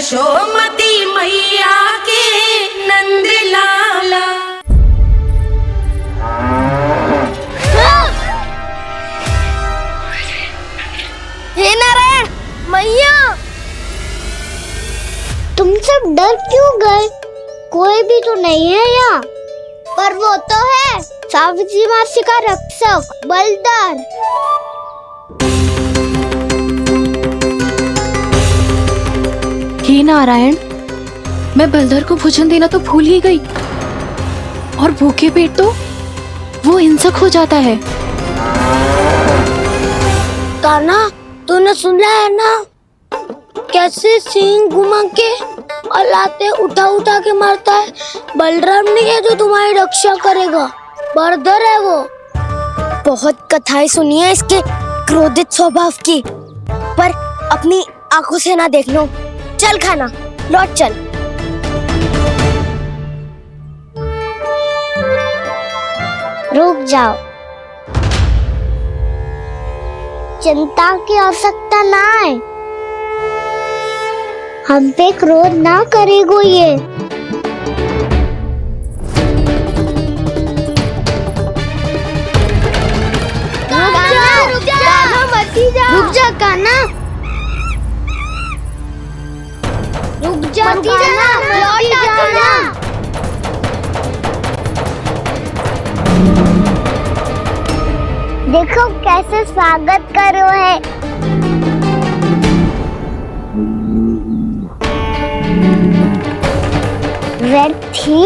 यशोमती मैया के नंद लाला। हे नारायण मैया, तुम सब डर क्यों गए? कोई भी तो नहीं है यहाँ। पर वो तो है, सावित्री मासी का रक्षक बलदार। हे नारायण, मैं बलदर को भोजन देना तो भूल ही गई, और भूखे पेट तो वो हिंसक हो जाता है। कान्हा, तूने सुना है ना कैसे सींग घुमा के और लाते उठा उठा के मारता है? बलराम नहीं है जो तुम्हारी रक्षा करेगा, बलदर है वो। बहुत कथाएं सुनी है इसके क्रोधित स्वभाव की, पर अपनी आंखों से ना देख लो। चल खाना, लौट चल। रुक जाओ, चिंता की आवश्यकता ना है। हम पे क्रोध ना करेगो ये। रुक जा कान्हा, रुक जा कान्हा, लौट जाना। देखो कैसे स्वागत करो है। व्यर्थी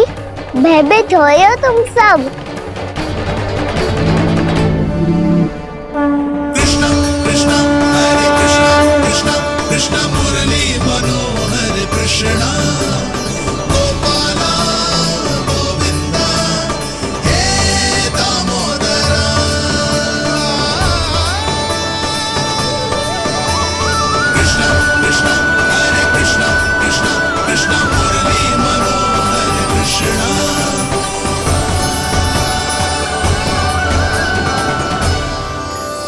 भयभीत हो तुम सब। कृष्णा कृष्णा हरे कृष्णा कृष्णा कृष्णा मुरली मनोहर कृष्णा गोपाला गोविंदा हे दामोदरा। कृष्णा कृष्णा हरे कृष्णा कृष्णा कृष्णा मुरली मनोहर कृष्णा।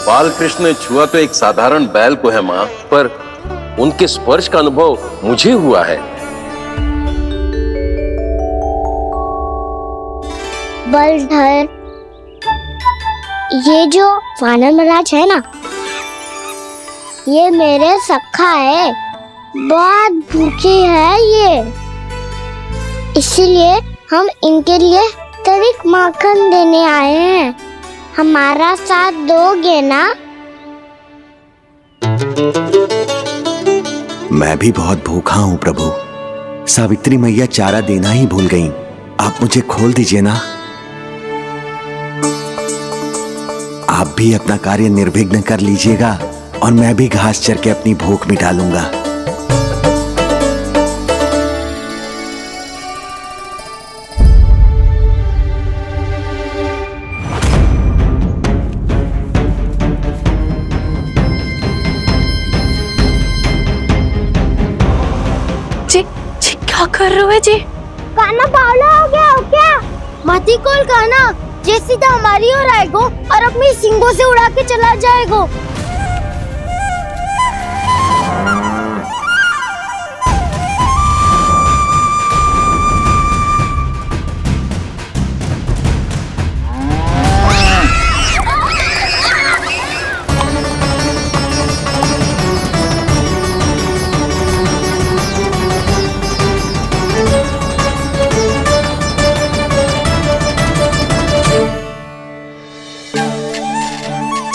बाल कृष्ण ने छुआ तो एक साधारण बैल को है माँ, पर उनके स्पर्श का अनुभव मुझे हुआ है। बलधर, ये जो वानर महाराज है ना, ये मेरे सखा है। बहुत भूखे है ये, इसीलिए हम इनके लिए तनिक माखन देने आए हैं। हमारा साथ दोगे ना? मैं भी बहुत भूखा हूँ प्रभु। सावित्री मैया चारा देना ही भूल गईं। आप मुझे खोल दीजिए ना। आप भी अपना कार्य निर्विघ्न कर लीजिएगा और मैं भी घास चर के अपनी भूख मिटा लूंगा। क्या कर रहे हो जी? कान्हा पावला हो गया हो क्या? मती कोल कान्हा, जे सीधा हमारी ओर आएगो और अपनी सींगों से उड़ा के चला जाएगो।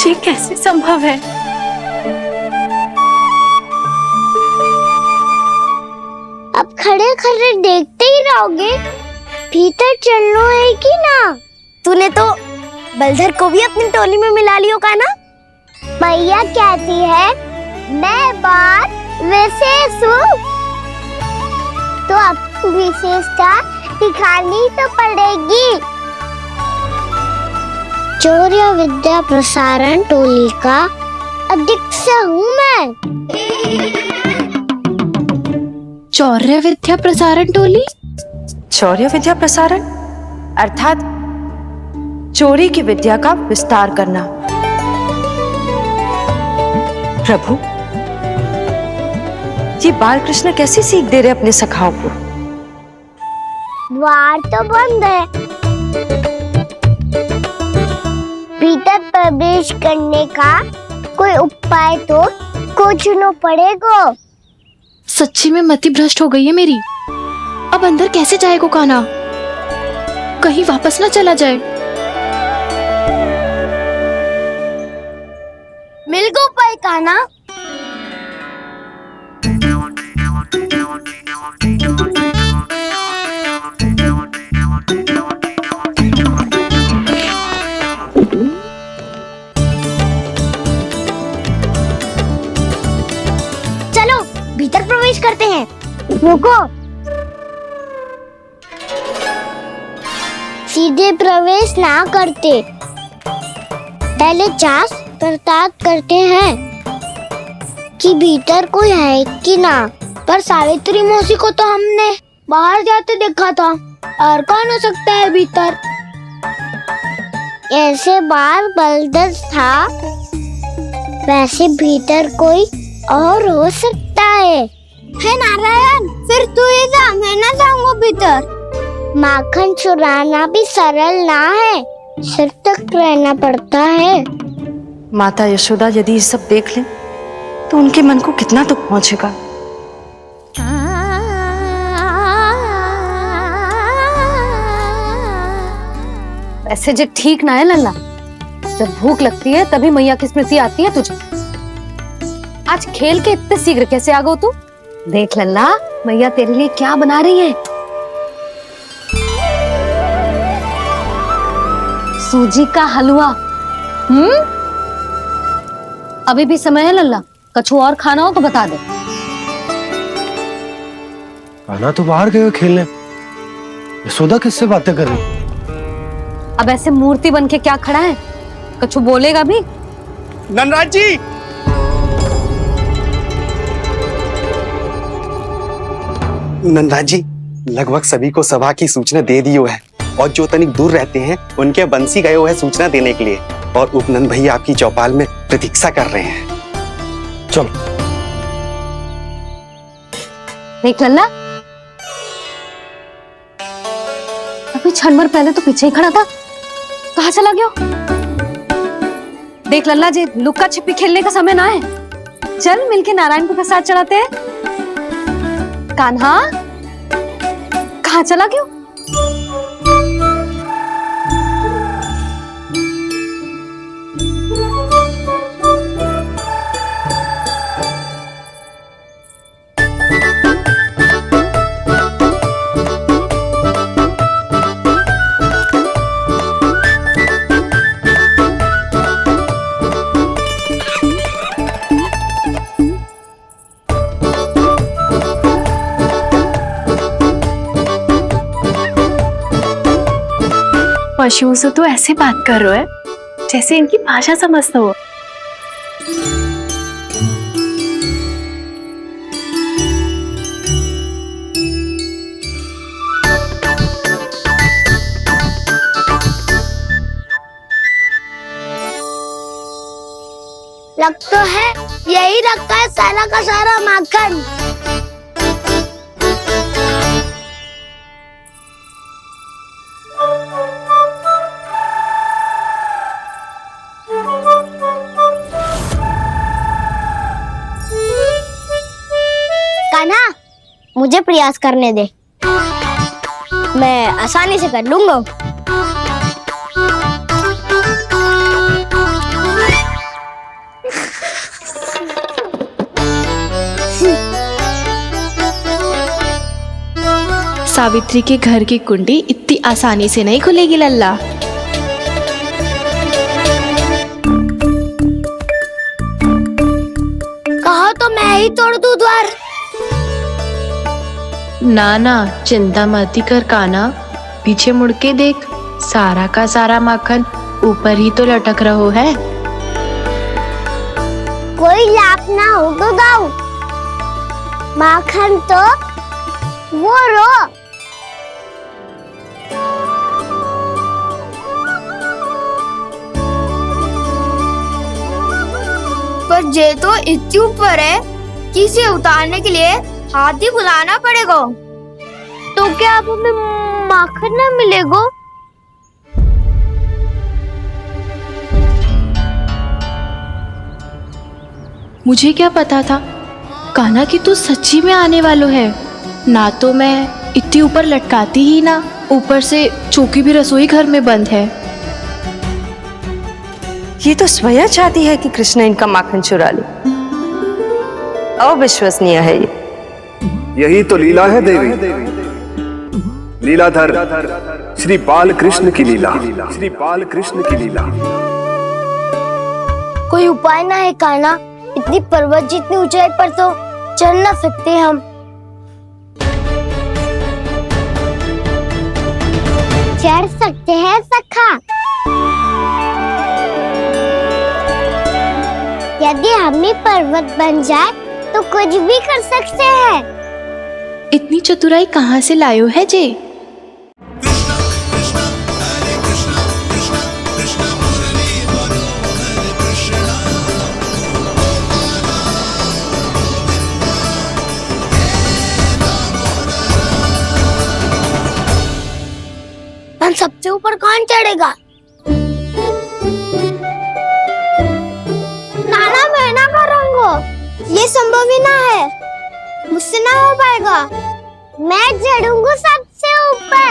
ये कैसे संभव है? अब खड़े खड़े देखते ही रहोगे? भीतर चलना है कि ना? तूने तो बलधर को भी अपनी टोली में मिला लियो का ना? भैया कहती है मैं बात विशेष हूँ, तो अब विशेषता दिखानी तो पड़ेगी। चौर्य विद्या प्रसारण टोली का अध्यक्ष हूँ मैं। चौर्य विद्या प्रसारण टोली? चौर्य विद्या प्रसारण अर्थात चोरी की विद्या का विस्तार करना। प्रभु, ये बाल कृष्ण कैसी सीख दे रहे अपने सखाओं को? द्वार तो बंद है, भीतर प्रवेश करने का कोई उपाय तो खोजना पड़ेगा। सच्ची में मति भ्रष्ट हो गई है मेरी। अब अंदर कैसे जाएगा कान्हा? कहीं वापस ना चला जाए। मिल गो उपाय कान्हा। चलो भीतर प्रवेश करते हैं। रुको, सीधे प्रवेश ना करते, पहले जांच पड़ताल करते हैं कि भीतर कोई है कि ना। पर सावित्री मौसी को तो हमने बाहर जाते देखा था, और कौन हो सकता है भीतर? ऐसे बार बलदर था, वैसे भीतर कोई और हो सकता है नारायण? फिर तू ही जा, मैं ना जाऊंगा भीतर। माखन चुराना भी सरल ना है, सिर तक रहना पड़ता है। माता यशोदा यदि ये सब देख लें तो उनके मन को कितना दुख पहुंचेगा। ऐसे जो ठीक ना है लल्ला, जब भूख लगती है तभी मैया की स्मृति आती है तुझे। आज खेल के इतने शीघ्र कैसे आ गो तू? देख लल्ला, मैया तेरे लिए क्या बना रही है। सूजी का हलवा। अभी भी समय है लल्ला, कछु और खाना हो तो बता दे। कान्हा तो बाहर गए खेलने, यशोदा किससे बातें कर रही? अब ऐसे मूर्ति बन के क्या खड़ा है? कछु बोलेगा भी? ननराज जी, नंदराज जी, लगभग सभी को सभा की सूचना दे दी है, और जो तनिक दूर रहते हैं उनके बंसी गए हुए हैं सूचना देने के लिए, और उपनंद भैया आपकी चौपाल में प्रतीक्षा कर रहे हैं। चलो। देख लल्ला, अभी क्षण भर पहले तो पीछे ही खड़ा था, कहाँ चला गया? देख लल्ला जी, लुक्का छिपी खेलने का समय ना है। चल मिलके नारायण को प्रसाद चढ़ाते हैं। कान्हा, कहाँ चला गया? पशुओं से तो ऐसे बात कर रहे हो जैसे इनकी भाषा समझते हो। लग तो है यही रखा है सारा का सारा माखन। कान्हा, मुझे प्रयास करने दे, मैं आसानी से कर लूंगा। सावित्री के घर की कुंडी इतनी आसानी से नहीं खुलेगी लल्ला। कहा तो मैं ही तोड़ दूं द्वार। ना ना, चिंता मत कर कान्हा, पीछे मुड़ के देख, सारा का सारा माखन ऊपर ही तो लटक रहो है। कोई लाभ ना हो तो दाऊ, माखन तो वो रो। पर जे तो इतनी ऊपर है, धरती से उतारने के लिए हाथी बुलाना पड़ेगा। तो क्या अब हमें माखन ना मिलेगा? मुझे क्या पता था कान्हा कि तू सच्ची में आने वालो है। ना तो मैं इतनी ऊपर लटकाती ही ना, ऊपर से चौकी भी रसोई घर में बंद है। ये तो स्वयं चाहती है कि कृष्ण इनका माखन चुरा ले। अविश्वसनीय है ये। यही तो लीला है देवी, लीलाधर श्री बाल कृष्ण की लीला, श्री बाल कृष्ण की लीला। कोई उपाय ना है कान्हा? इतनी पर्वत जितनी ऊंचाई पर तो चढ़ ना सकते हम। चढ़ सकते हैं सखा, यदि हम ही पर्वत बन जाए तो कुछ भी कर सकते हैं। इतनी चतुराई कहाँ से लायो है जे? कृष्णा कृष्णा हरे कृष्णा कृष्णा कृष्णा मुरली मनोहर कृष्णा हम सबसे ऊपर कौन चढ़ेगा? नाना मैं ना करूँगा, ये संभव ही ना है, मुझसे ना हो पाएगा। मैं चढ़ूंगा सबसे ऊपर।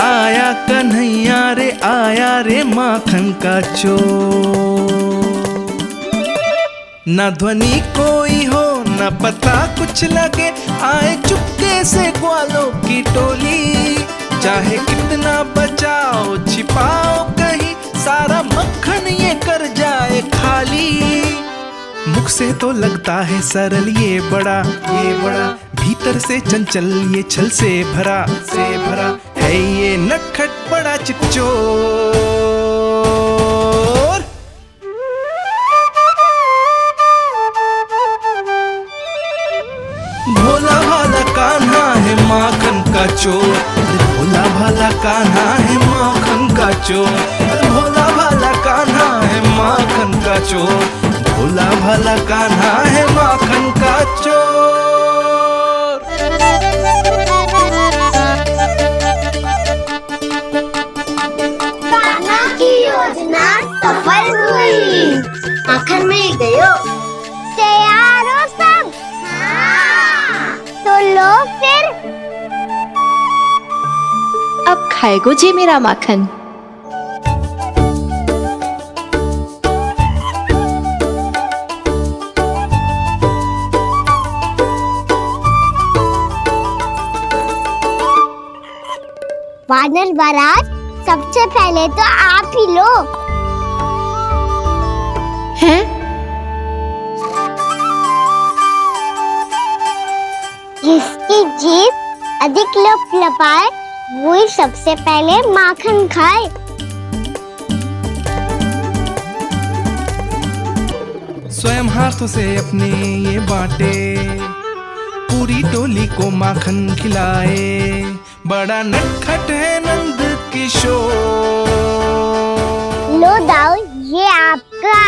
आया कन्हैया रे आया रे माखन का चोर, न ध्वनि कोई हो न पता कुछ लगे, आए चुपके से ग्वालों की टोली। चाहे कितना बचाओ छिपाओ कहीं, सारा मक्खन ये कर जाए खाली। मुख से तो लगता है सरल ये बड़ा भीतर से चंचल ये छल से भरा है ये नटखट बड़ा चिपचोर। भोला भाला कान्हा है माखन का चोर, भोला भाला कान्हा है माखन का चोर, भोला भाला कान्हा है माखन का चोर, भोला भाला कान्हा है माखन का चोर। कान्हा की योजना सफल हुई, माखन मिल गयो। तैयार हो सब? तो लो फिर। अब खाएगो जे मेरा माखन। वानर महाराज, सबसे पहले तो आप ही लो। हैं? जिसकी जीभ अधिक लपलपाए वही सबसे पहले माखन खाए। स्वयं हाथों से अपने ये बांटे, पूरी टोली को माखन खिलाए, बड़ा नटखट है नंद किशोर। लो दाऊ, ये आपका।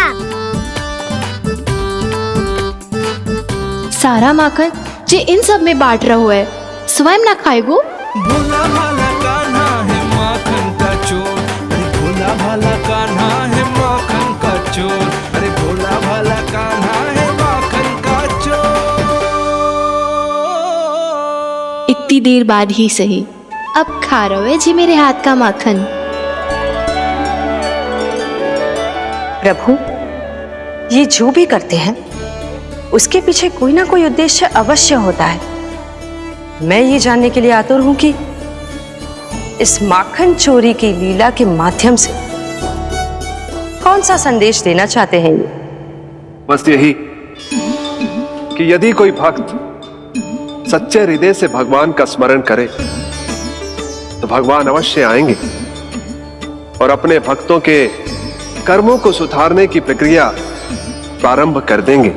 सारा माखन जे इन सब में बांट रहो है, स्वयं ना खाएगो। भोला भाला कान्हा है माखन का चोर, अरे भोला भाला कान्हा है माखन का चोर, अरे भोला भाला कान्हा है माखन का चोर। इतनी देर बाद ही सही, अब खा रहो है जी मेरे हाथ का माखन। प्रभु, ये जो भी करते हैं उसके पीछे कोई ना कोई उद्देश्य अवश्य होता है। मैं ये जानने के लिए आतुर हूं कि इस माखन चोरी की लीला के माध्यम से कौन सा संदेश देना चाहते हैं ये। बस यही कि यदि कोई भक्त सच्चे हृदय से भगवान का स्मरण करे तो भगवान अवश्य आएंगे और अपने भक्तों के कर्मों को सुधारने की प्रक्रिया प्रारंभ कर देंगे।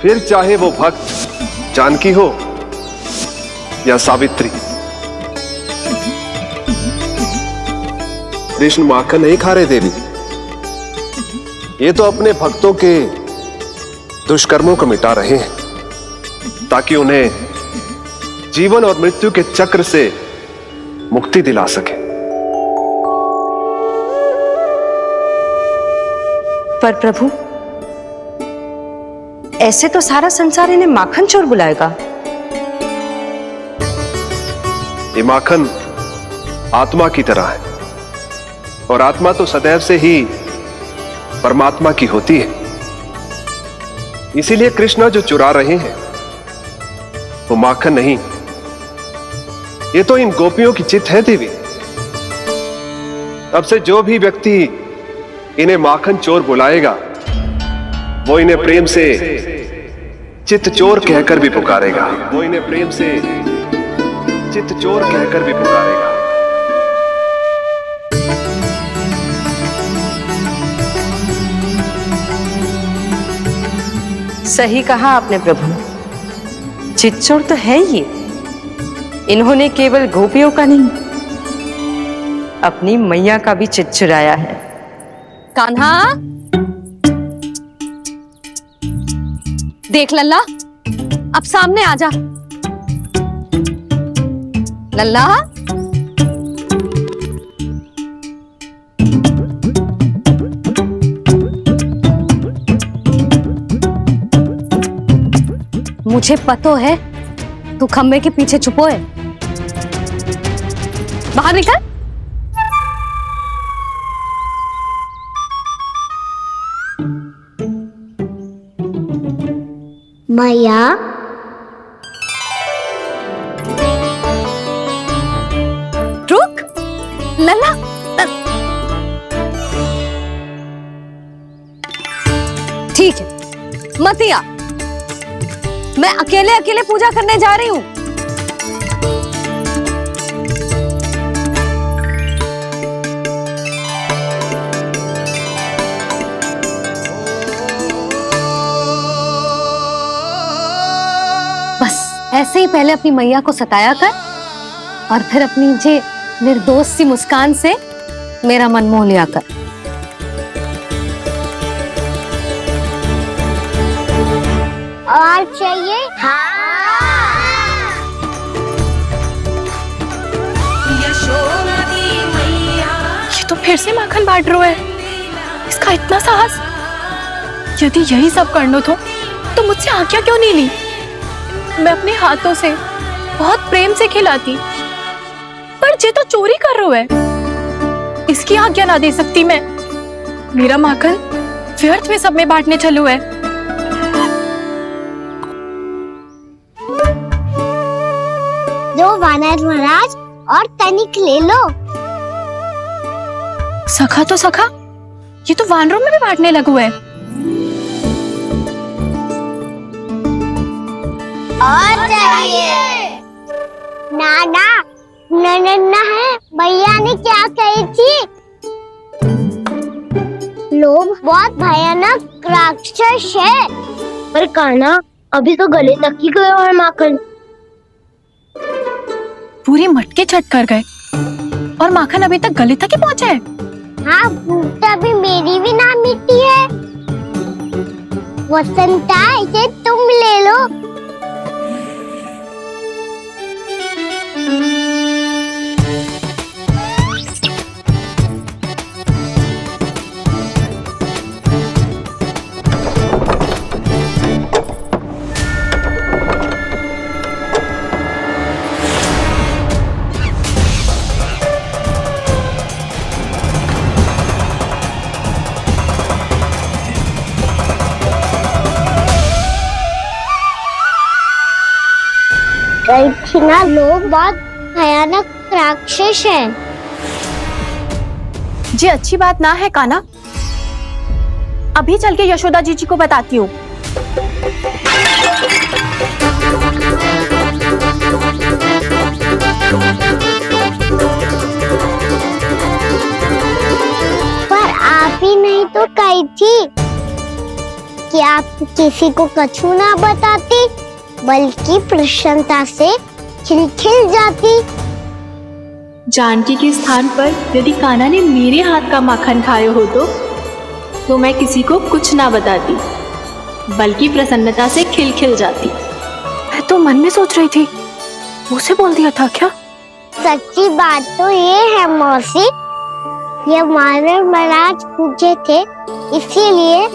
फिर चाहे वो भक्त जानकी हो या सावित्री, कृष्ण माखन नहीं खा रहे देवी, ये तो अपने भक्तों के दुष्कर्मों को मिटा रहे हैं ताकि उन्हें जीवन और मृत्यु के चक्र से मुक्ति दिला सके। पर प्रभु, ऐसे तो सारा संसार इन्हें माखन चोर बुलाएगा। ये माखन आत्मा की तरह है और आत्मा तो सदैव से ही परमात्मा की होती है। इसीलिए कृष्णा जो चुरा रहे हैं वो माखन नहीं, ये तो इन गोपियों की चित्त है देवी। अब से जो भी व्यक्ति इन्हें माखन चोर बुलाएगा वो इन्हें प्रेम से चित्त चोर कहकर भी पुकारेगा। वो इन्हें प्रेम से चित्त चोर कहकर भी पुकारेगा। सही कहा आपने प्रभु, चित्त चोर तो है ये। इन्होंने केवल गोपियों का नहीं, अपनी मैया का भी चित्त चुराया है। कान्हा, देख लल्ला, अब सामने आ जा। लल्ला, मुझे पतो है तू खम्बे के पीछे छुपो है। बाहर निकल। मैया, रुक लल्ला, ठीक है मत आ, मैं अकेले अकेले पूजा करने जा रही हूँ। बस ऐसे ही पहले अपनी मैया को सताया कर और फिर अपनी जे निर्दोष सी मुस्कान से मेरा मन मोह लिया कर। और चाहिए? ये तो फिर से माखन बांट रहा है। इसका इतना साहस। यदि यही सब करना तो मुझसे आज्ञा क्यों नहीं ली? मैं अपने हाथों से बहुत प्रेम से खिलाती, पर ये तो चोरी कर रहा है। इसकी आज्ञा ना दे सकती मैं। मेरा माखन व्यर्थ में सब में बांटने चलू है। दो वानर महाराज और तनिक ले लो। सखा तो सखा, ये तो वानरों में भी बांटने लगू है। और चाहिए? नाना, नन्ना है, भैया ने क्या कही थी? लोभ बहुत भयानक राक्षस है। पर कान्हा, अभी तो गले तक ही गया है माखन। पूरी मटके छट कर गए और माखन अभी तक गले तक ही पहुंचा है। हाँ, तभी मेरी भी ना मिट्टी है। वसंता, इसे तुम ले लो। ना, लोग बहुत भयानक राक्षस हैं। जी अच्छी बात ना है कान्हा। अभी चल के यशोदा जी को बताती हूँ। पर आप ही नहीं तो कही थी कि आप किसी को कछु ना बताती, बल्कि प्रसन्नता से खिलखिल जाती। जानकी के स्थान पर यदि कान्हा ने मेरे हाथ का माखन खाया हो तो मैं किसी को कुछ ना बताती, बल्कि प्रसन्नता से खिलखिल जाती। मैं तो मन में सोच रही थी, मुझसे बोल दिया था क्या? सच्ची बात तो ये है मौसी, ये मानव महाराज पूछे थे इसीलिए।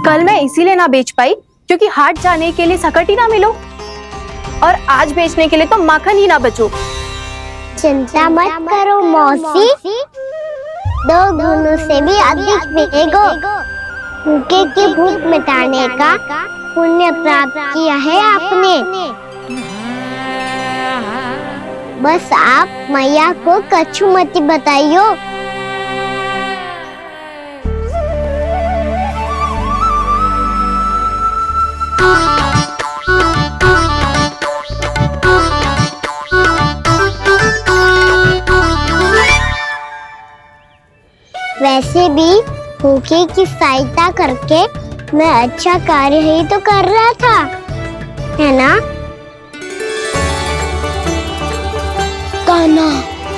कल मैं इसीलिए ना बेच पाई क्योंकि हाट जाने के लिए सकट ही ना मिलो, और आज बेचने के लिए तो माखन ही ना बचो। चिंता मत करो मौसी, 2 गुणों से भी अधिक मिलेगा। भूखे की भूख मिटाने का पुण्य प्राप्त किया है आपने। बस आप मैया को कछु मत बताइयो। वैसे भी भूखे की सहायता करके मैं अच्छा कार्य ही तो कर रहा था, है ना? कान्हा,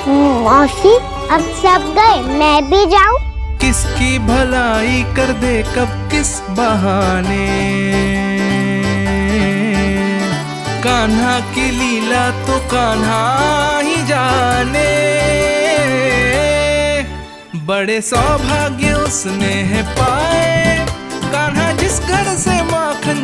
मौसी अब सब गए, मैं भी जाऊं? किसकी भलाई कर दे कब किस बहाने, कान्हा की लीला तो कान्हा ही जाने। बड़े सौभाग्य उसने है पाए, कान्हा जिस घर से माखन